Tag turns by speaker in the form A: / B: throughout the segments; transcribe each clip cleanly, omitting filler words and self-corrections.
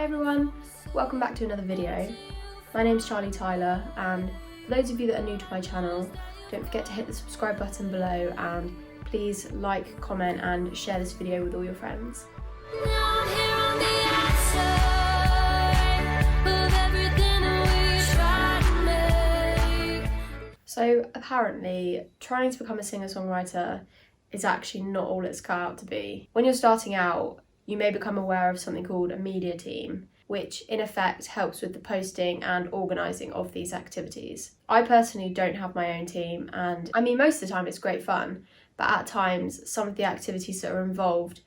A: Hey everyone, welcome back to another video. My name's Charlie Tyler, and for those of you that are new to my channel, don't forget to hit the subscribe button below and please like, comment and share this video with all your friends. So apparently, trying to become a singer-songwriter is actually not all it's cut out to be. When you're starting out, you may become aware of something called a media team, which in effect helps with the posting and organising of these activities. I personally don't have my own team, and I mean, most of the time it's great fun, but at times some of the activities that are involved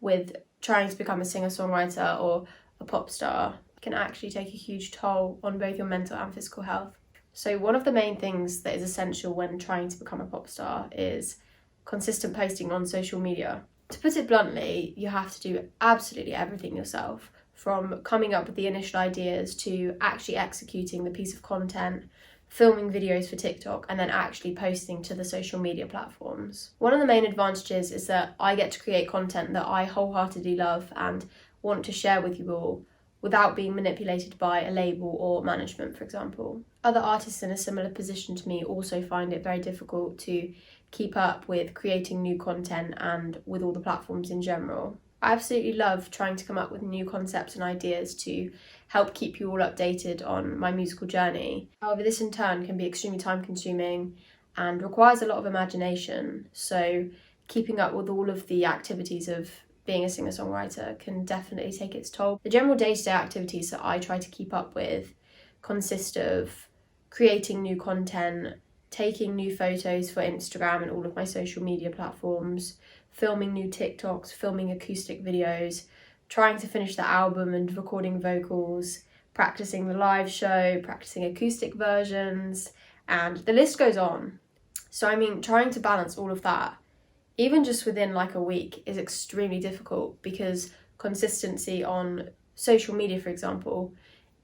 A: with trying to become a singer-songwriter or a pop star can actually take a huge toll on both your mental and physical health. So one of the main things that is essential when trying to become a pop star is consistent posting on social media. To put it bluntly, you have to do absolutely everything yourself, from coming up with the initial ideas to actually executing the piece of content, filming videos for TikTok, and then actually posting to the social media platforms. One of the main advantages is that I get to create content that I wholeheartedly love and want to share with you all without being manipulated by a label or management, for example. Other artists in a similar position to me also find it very difficult to keep up with creating new content and with all the platforms in general. I absolutely love trying to come up with new concepts and ideas to help keep you all updated on my musical journey. However, this in turn can be extremely time consuming and requires a lot of imagination, so keeping up with all of the activities of being a singer-songwriter can definitely take its toll. The general day-to-day activities that I try to keep up with consist of creating new content, taking new photos for Instagram and all of my social media platforms, filming new TikToks, filming acoustic videos, trying to finish the album and recording vocals, practicing the live show, practicing acoustic versions, and the list goes on. So I mean, trying to balance all of that, even just within like a week, is extremely difficult because consistency on social media, for example,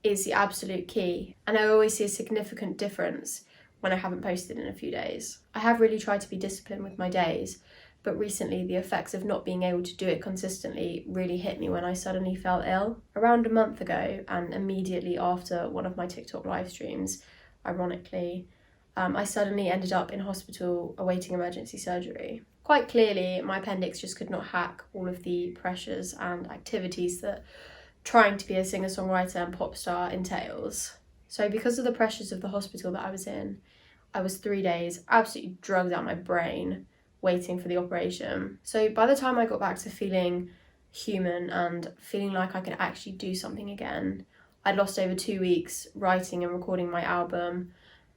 A: is the absolute key. And I always see a significant difference when I haven't posted in a few days. I have really tried to be disciplined with my days, but recently the effects of not being able to do it consistently really hit me when I suddenly fell ill. Around a month ago, and immediately after one of my TikTok live streams, ironically, I suddenly ended up in hospital awaiting emergency surgery. Quite clearly, my appendix just could not hack all of the pressures and activities that trying to be a singer-songwriter and pop star entails. So because of the pressures of the hospital that I was in, I was 3 days absolutely drugged out my brain waiting for the operation. So by the time I got back to feeling human and feeling like I could actually do something again, I'd lost over 2 weeks writing and recording my album,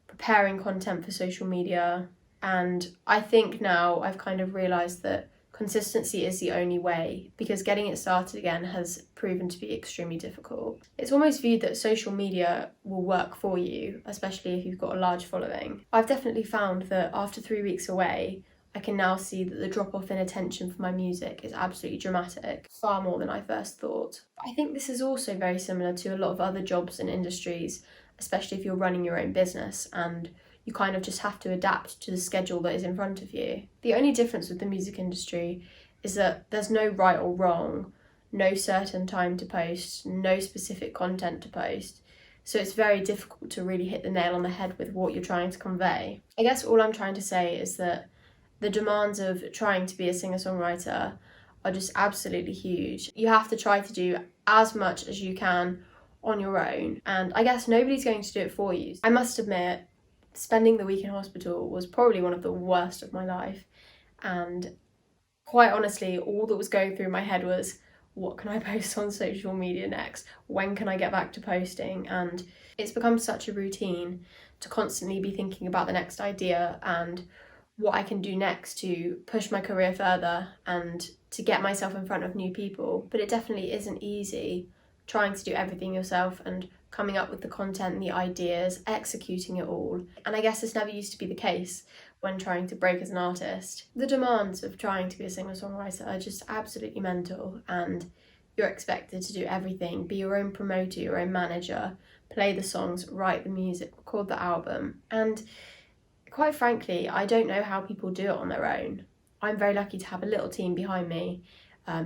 A: preparing content for social media, and I think now I've kind of realised that consistency is the only way, because getting it started again has proven to be extremely difficult. It's almost viewed that social media will work for you, especially if you've got a large following. I've definitely found that after 3 weeks away, I can now see that the drop-off in attention for my music is absolutely dramatic, far more than I first thought. I think this is also very similar to a lot of other jobs and industries, especially if you're running your own business and you kind of just have to adapt to the schedule that is in front of you. The only difference with the music industry is that there's no right or wrong, no certain time to post, no specific content to post. So it's very difficult to really hit the nail on the head with what you're trying to convey. I guess all I'm trying to say is that the demands of trying to be a singer-songwriter are just absolutely huge. You have to try to do as much as you can on your own, and I guess nobody's going to do it for you. I must admit, spending the week in hospital was probably one of the worst of my life, and quite honestly, all that was going through my head was, what can I post on social media next? When can I get back to posting? And it's become such a routine to constantly be thinking about the next idea and what I can do next to push my career further and to get myself in front of new people. But it definitely isn't easy trying to do everything yourself and coming up with the content and the ideas, executing it all. And I guess this never used to be the case when trying to break as an artist. The demands of trying to be a singer-songwriter are just absolutely mental, and you're expected to do everything, be your own promoter, your own manager, play the songs, write the music, record the album. And quite frankly, I don't know how people do it on their own. I'm very lucky to have a little team behind me,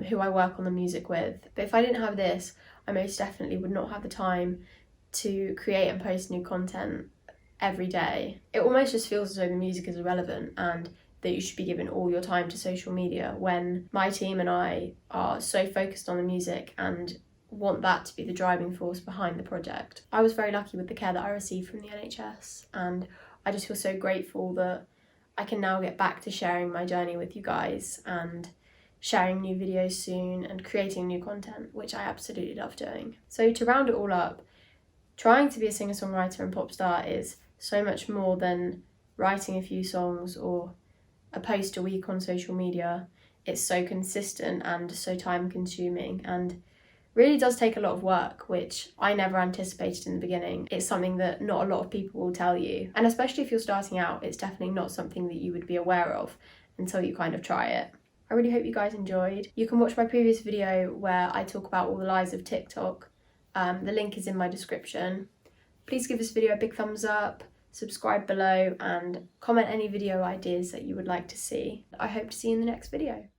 A: who I work on the music with. But if I didn't have this, I most definitely would not have the time to create and post new content every day. It almost just feels as though the music is irrelevant and that you should be giving all your time to social media, when my team and I are so focused on the music and want that to be the driving force behind the project. I was very lucky with the care that I received from the NHS, and I just feel so grateful that I can now get back to sharing my journey with you guys and sharing new videos soon and creating new content, which I absolutely love doing. So to round it all up, trying to be a singer-songwriter and pop star is so much more than writing a few songs or a post a week on social media. It's so consistent and so time consuming and really does take a lot of work, which I never anticipated in the beginning. It's something that not a lot of people will tell you. And especially if you're starting out, it's definitely not something that you would be aware of until you kind of try it. I really hope you guys enjoyed. You can watch my previous video where I talk about all the lies of TikTok. The link is in my description. Please give this video a big thumbs up, subscribe below, and comment any video ideas that you would like to see. I hope to see you in the next video.